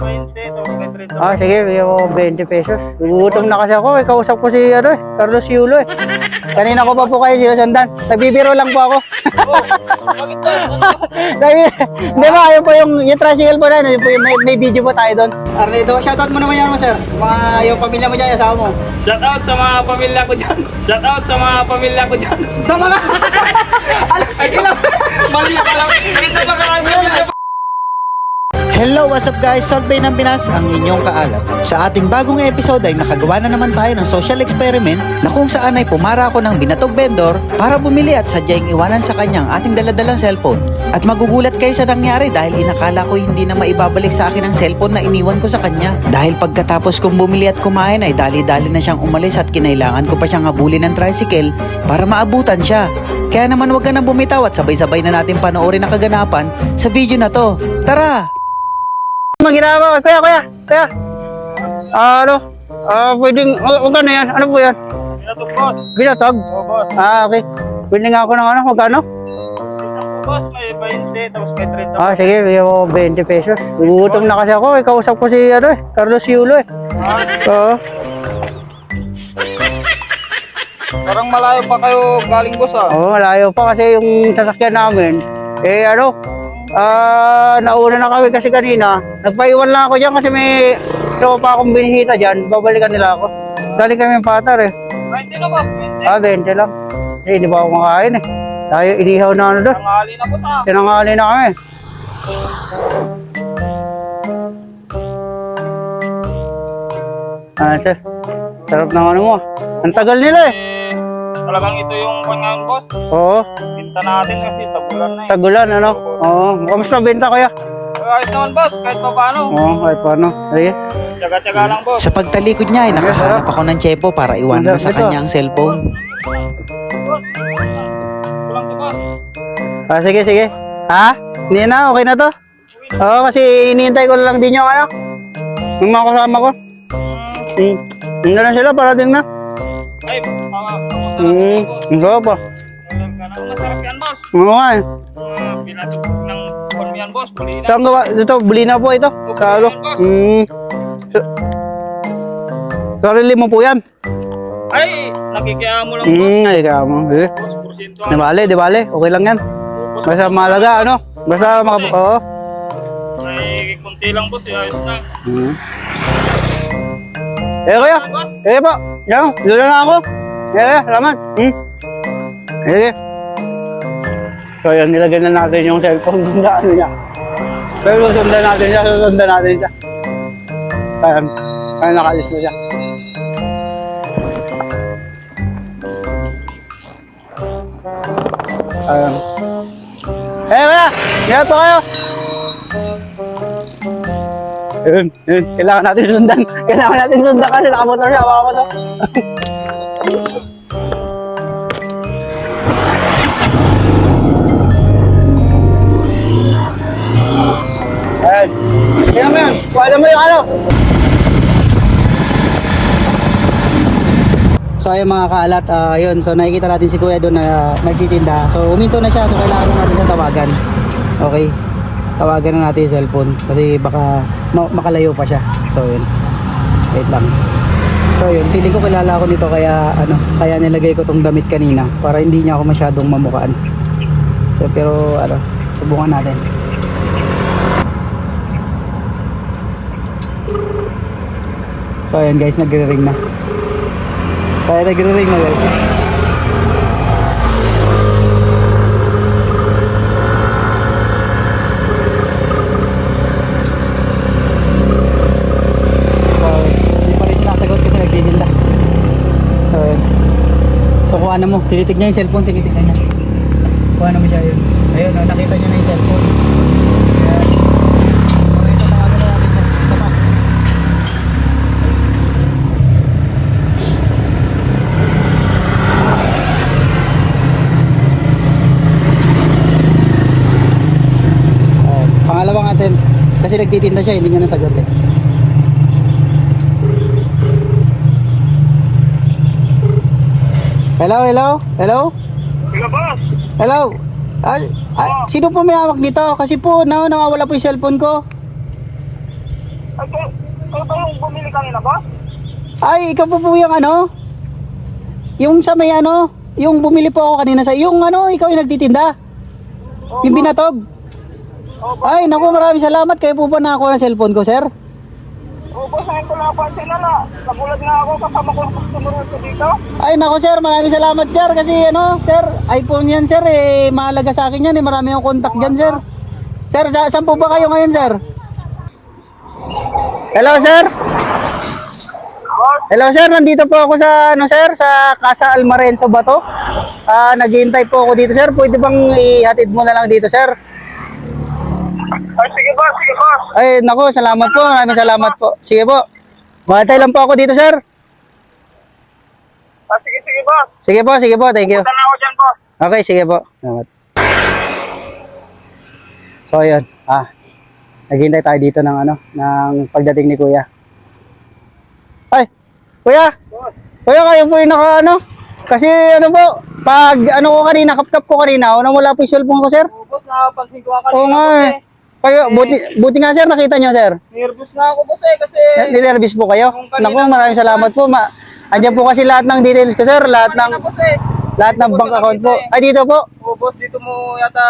20, tapos may 30. Ah, sige, bigyan mo 20 pesos. Gugutom na kasi ako, kausap ko si Carlos Yulo eh. Kanina ko pa po kayo sinusundan. Nagbibiro lang po ako. Bakit to? Di ba, ayun po yung tricycle po na, yun po yung may video po tayo doon. Arnedo, shoutout mo naman yan mo, sir. Yung pamilya mo dyan, asawa mo. Shout out sa mga pamilya ko dyan. Shout out sa mga pamilya ko dyan. Sa mga... Ay, mali ka lang. Dito pa kami. Hello, what's up guys? Solvay ng Pinas, ang inyong kaalat. Sa ating bagong episode ay nakagawa na naman tayo ng social experiment na kung saan ay pumara ako ng binatog vendor para bumili at sadyang iwanan sa kanyang ating daladalang cellphone. At magugulat kayo sa nangyari dahil inakala ko hindi na maibabalik sa akin ang cellphone na iniwan ko sa kanya. Dahil pagkatapos kong bumili at kumain ay dali-dali na siyang umalis at kinailangan ko pa siyang habulin ng tricycle para maabutan siya. Kaya naman wag ka nang bumitaw at sabay-sabay na natin panoorin ang kaganapan sa video na to. Tara! Maginawa, kuya. Pwedeng, magkano yan? Ano po yan? Ito, boss. Binatog? Oo, boss. Okay. Pwede nga ako ng ano, magkano? Ito, boss. May 20, tapos may 30. Ah, sige, bigyan mo 20 pesos. Gugutom na kasi ako, kausap ko si Carlos Yulo eh. Oo. Parang malayo pa kayo galing, boss, ah. Oo, malayo pa kasi yung sasakyan namin. Nauna na kami kasi kanina. Nagpaiwan lang ako dyan kasi may tropa akong binihita dyan. Babalikan nila ako. Galing kami patar eh. 20 na, boss. 20. 20 lang. Eh, di ba ako makain eh. Tayo inihaw na ano doon. Tanghali na po ta. Tinangali na kami. Sir. Sarap ng ano mo. Ang tagal nila eh. Talagang ito yung pangalan, boss. Oo. Binta natin kasi tabulan na eh. Tagulan ano. Oo. Kamusta benta kuya? Ayos naman, boss. Kahit pa paano. Oo, kahit paano. Sige. Tsaga-tsaga lang, boss. Sa pagtalikod niya ay nakahanap ako ng tsepo para iwanan na sa kanya ang cellphone. Boss. Kulang to, boss. Sige. Ha? Hindi na, okay na to? Oo, kasi iniintay ko lang din yung ano. Yung mga kasama ko. Hindi na sila, parating na. Ay, masarap Hindi pa. Masarap yan, boss. Oo nga eh. Binatog ng corn yan, boss. Bulina. Saan gawa? Dito, bulina po ito. Kalo. Sarili mo po yan. Ay, nakikiyama mo lang, boss. Ay, kamo. Boss, porsyento. Di bale. Okay lang yan. Basta malaga, ano? Basta oo. Ay, kunti lang, boss. Ayos na. Kuya. Po. Yan, dito na ako. Salamat. Sige. So, yan, nilagyan na natin yung cellphone dun na ano niya. Pero susundan natin siya. Kaya nakalis na siya. Kuya! Ingat po kayo! Yun. Kailangan natin sundan kasi nakamotor siya, baka mo to. Ayan. Kaya mo yun. Kuha mo yung ano. So ayun mga kaalat, yun. So nakikita natin si Kuya doon na nagtitinda. So uminto na siya, so kailangan na natin siya tawagan. Okay. Tawagan na natin yung cellphone kasi baka makalayo pa siya. So yun. Wait lang. So yun, feeling ko kilala ako nito kaya kaya nilagay ko tong damit kanina para hindi niya ako masyadong mamukaan. So pero subukan natin. So ayan guys, nagre-ring na. Guys. So kuha na mo, tinitignan yung cellphone, tinitignan niya. Kuha na mo siya yun. Ayun, nakita niya na yung cellphone. Ayan. So ito na natin sa map. Pangalawang attempt. Kasi nagtitinda siya, hindi niya nasagot eh. Hello? Hello, boss. Hello? Sino po may hawak nito? Kasi po, nawawala po yung cellphone ko. Ikaw ba yung bumili kanina, boss? Ay, ikaw po yung ano? Yung sa may ano? Yung bumili po ako kanina sa... Yung ano, ikaw yung nagtitinda? Yung binatog? Ay, naku, maraming salamat. Kayo po ba nakakuha ng cellphone ko, sir? Oo, boss, ngayon ko lang pansin na. Nagulat nga ako kasama ko ang customer ko dito. Ay, naku, sir. Maraming salamat, sir. Kasi ano, sir, iPhone yan, sir. Eh, mahalaga sa akin yan. Eh, marami akong contact dyan, sir. Sir, saan po ba kayo ngayon, sir? Hello, sir. Hello, sir. Nandito po ako sa, ano, sir, sa Casa Almarenzo ba to? Naghihintay po ako dito, sir. Pwede bang ihatid mo na lang dito, sir? Ay, sige, boss. Sige, boss. Ay, naku, salamat po. Maraming salamat po. Sige po. Makatay lang po ako dito, sir. Sige, sige, boss. Sige po, sige po. Thank you. Punta na ako dyan, boss. Okay, sige po. Salamat. So, ayun. Naghihintay tayo dito ng ano, ng pagdating ni Kuya. Ay, Kuya! Kuya, kayo po yung naka ano? Kasi ano po, pag ano ko kanina, kapkap ko kanina, wala po yung cellphone ko, sir. Oo, boss, nakapansin ko kanina. Oo nga eh. Kayo, buti nga, sir, nakita nyo, sir. Nervous na ako, boss, kasi... Ninervous po kayo? Kung kanina- Naku, maraming salamat po. Andiyan po kasi lahat ng details ko, sir. Lahat ng bank account po. Ay, dito po. Oo, boss, dito mo yata...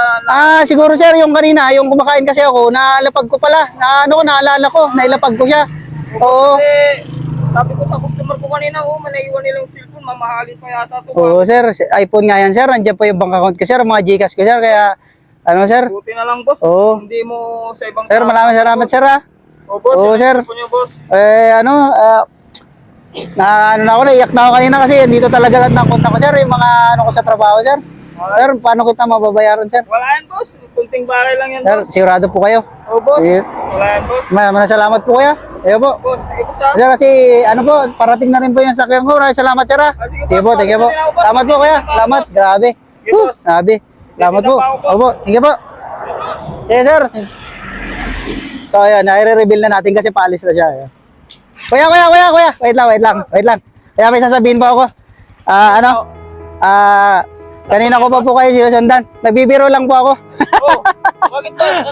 Siguro, sir, yung kanina, yung kumakain kasi ako, naalapag ko pala. Naalala ko, nailapag ko siya. Oo. Kasi, sabi ko sa customer ko kanina, manaiwan nilang cellphone, mamahalin pa yata ito. Oo, sir. iPhone nga yan, sir. Andiyan po yung bank account ko, sir. Mga Gcash ko, sir. Kaya, ano, sir? Buti na lang, boss. Oo. Hindi mo sa ibang... Sir, maraming salamat, sir, ha. Oo, boss. Oo, sir. Niyo, boss. Naiyak na ako kanina kasi dito talaga lahat ng kontak ko, sir. Yung mga ano ko sa trabaho, sir. Sir, paano kita mababayaran, sir? Wala yan, boss. Kunting bagay lang yan, Sir, boss. sigurado po kayo. Oo, boss. Sige. Wala yan, boss. Maraming salamat po, kuya. Ayo po. Boss, sige po sa... Sir, kasi ano po, parating na rin po yung sakyan ko. Maraming salamat, sir, ha. sige, Sige po, boss. thank you po. Sige na ako, boss. Salamat po, kuya. Sige na ako, Salamat, boss. grabe. Sige, boss. Grabe. Salamat po. na pa ako, boss. Opo, thank you po. Sige, sir. So, ayan, nai-reveal na natin kasi paalis na siya. Ayan. Kuya. Wait lang. Kaya may sasabihin po ako. Kanina ko pa po kayo sinusundan. Nagbibiro lang po ako. Oo. Bakit, boss?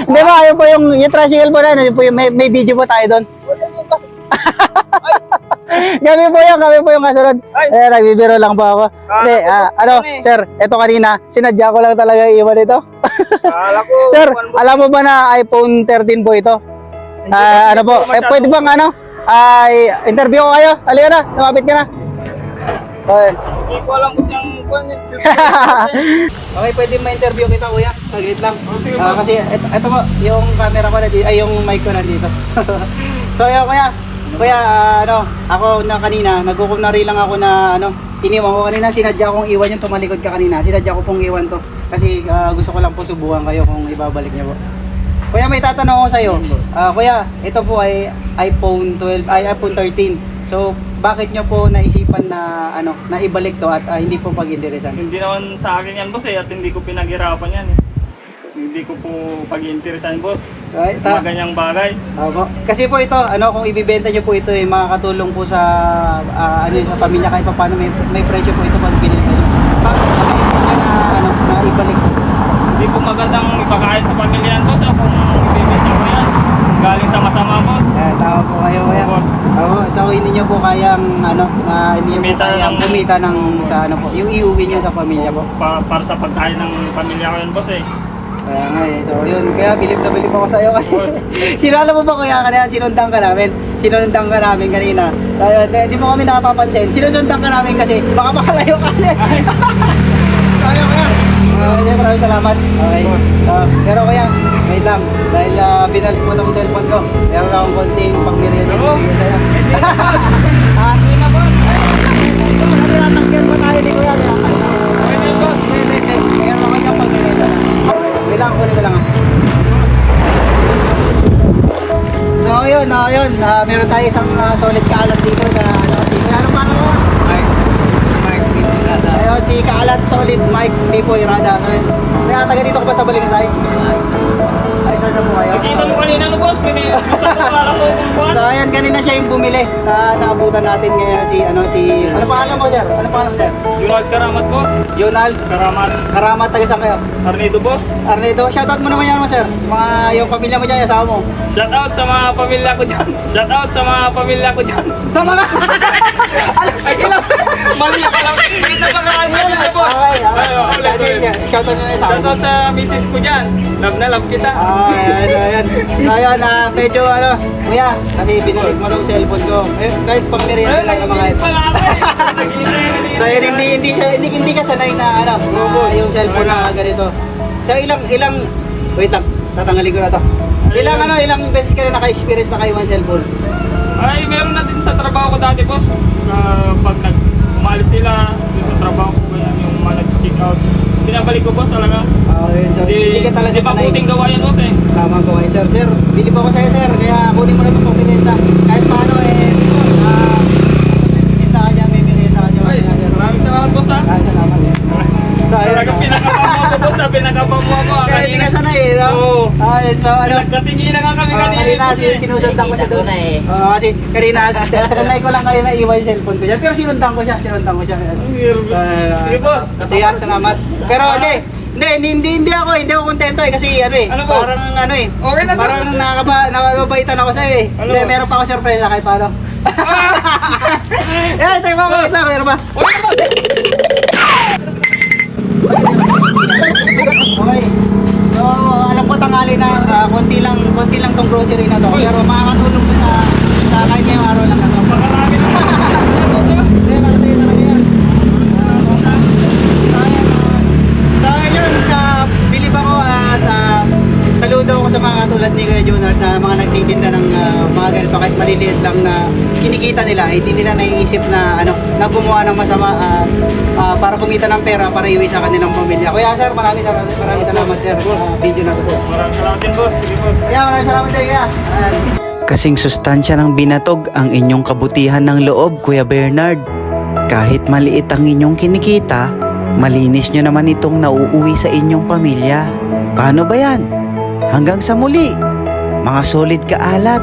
Hindi ba, ayun po yung tricycle po na, yun po yung may video po tayo doon. Wala mo kasi... Kami po yung kasunod. Ay. Nagbibiro lang po ako. Hindi, Tapos, eh. sir, eto kanina, sinadya ko lang talaga iwan ito. Kala ko... Sir, ano, boss? alam mo ba na iPhone 13 po ito? Ano po, pwede bang ano? Interview ko kayo. Halika na, lumapit ka na. Okay. Hindi ko alam kung siyang buwan yun. Okay, pwede ma-interview kita, kuya. Saglit lang. sige, Kasi ito po, yung camera ko nandito, ay yung mic ko nandito. So, yun, kuya. Kuya, ako na kanina, nagkukunari lang ako na, iniwan ko kanina, sinadya kong iwan yung tumalikod ka kanina. Sinadya ko pong iwan to. Kasi gusto ko lang po subukan kayo kung ibabalik niyo po. Kuya, may tatanong ako sa'yo. Kuya, ito po ay iPhone 13. So, bakit nyo po naisipan na na ibalik to at hindi po pag-interesan? Hindi naman sa akin yan, boss, at hindi ko pinaghirapan yan. Hindi ko po pag-interesan, boss. Mga ganyang bagay. Kasi po ito, kung ibibenta nyo po ito, makakatulong po sa sa pamilya kahit pa paano may presyo po ito pag binenta nyo. Bakit na ibalik po? Hindi po magandang ipakain sa pamilya yan, boss, kung ibibenta ko yan. Galing sa masama, boss. Tama po kayo, kuya. Boss. So hindi nyo po kayang hindi nyo po Kumita kayang ng- kumita ng sa po, yung iuwi nyo sa pamilya po. Para sa pagkain ng pamilya ko yan, boss, eh. Kaya nga eh. So yun, kaya bilib na bilib ako sa'yo kasi sinala mo ba kuya kanina, sinundan ka namin kanina. Hindi mo kami nakapapansin. Sinusundan ka namin kasi baka makalayo ka na. Kaya kuya. Maraming salamat. Okay. Pero kuya, wait lang. Dahil binalik mo ng cellphone ko. Meron akong konting pang-merienda. Oo. Hindi na, boss. Tinatanggal pa tayo ni kuya. Hindi, boss. Meron ako yung pang-merienda. Wait lang, kunin ko lang. So yun, meron tayo isang solid kaalat dito na anong paano mo? Ayun, si Kaalat Solid Mike Pipo Irada. Kaya taga dito ko ba sa Balikan tayo? Ay, sa na po kayo. Nakita mo kanina no boss, gusto ko para po kung buwan. So ayan, kanina siya yung bumili. Naabutan natin ngayon ano pangalan mo sir? Ano pangalan mo sir? Yunald Karamat boss. Yonald Karamat. Karamat, taga saan kayo? Arnedo boss. Arnedo, shoutout mo naman yan mo sir. Yung pamilya mo dyan, yung asawa mo. Shout out sa mga pamilya ko dyan. Shout out sa mga pamilya ko dyan. Sa mga... Ilang... Mali na pala. Kita pa nga niya boss. Okay. Shoutout mo na yung asawa Shout mo. out sa misis ko dyan. Love na love kita. Ayan. So ayan, medyo kuya, kasi binalik mo tong cellphone ko. Kahit pang merienda lang naman kahit. So yun, hindi ka sanay na yung cellphone na ganito. So wait lang, tatanggalin ko na to. Ilang beses ka na naka-experience na kayo ng cellphone? Ay, meron na din sa trabaho ko dati boss. Pag umalis sila doon sa trabaho ko, ganyan yung mga nag-check out. Pinabalik ko boss talaga. So, hindi ka talaga Di pa sanay. puting gawa yan boss eh. Tama po kayo, sir. Sir, bilib ako sa'yo, sir. Kaya kunin mo na itong pamilita. Kahit paano, may merienda ka dyan. Ay, maraming salamat boss ha. Ay, salamat eh. So, ayun. Talaga pinakapamuha ko boss ha. Pinakapamuha ko ha. Kaya hindi ka sanay eh, no? Oo. So, Nagkatingin na nga kami kanina. kanina, boss, eh. sinusundan ko siya doon. Kasi kanina, tanay ko lang kanina iwan yung cellphone ko dyan. Pero sinundan ko siya. Sige boss. Sige, salamat. Pero hindi ako kontento eh kasi Ano, boss? parang Okay na to. parang nakababaitan ako sa'yo eh. Ano, Hindi, boss? meron pa ako sorpresa kahit paano. Yan, tayo mga isa, meron pa. Okay na boss. Okay. So, alam ko tanghali na konti lang tong grocery na to. Uy. Pero makakatulong ko sa kahit ngayong araw lang na to. Makarami na boss. Hindi, para sa'yo talaga yan. So, yun, bilib ako at saludo ako sa mga katulad ni Kuya Junard na mga nagtitinda ng mga ganito kahit maliliit lang na kinikita nila, hindi nila naiisip na na gumawa ng masama at para kumita ng pera para iwi sa kanilang pamilya. Kuya sir, maraming salamat sir sa video na to. Maraming salamat din boss. Sige boss. Kaya maraming salamat din kaya. Kasing sustansya ng binatog ang inyong kabutihan ng loob, Kuya Bernard. Kahit maliit ang inyong kinikita, malinis nyo naman itong nauuwi sa inyong pamilya. Paano ba yan? Hanggang sa muli, mga solid kaalat.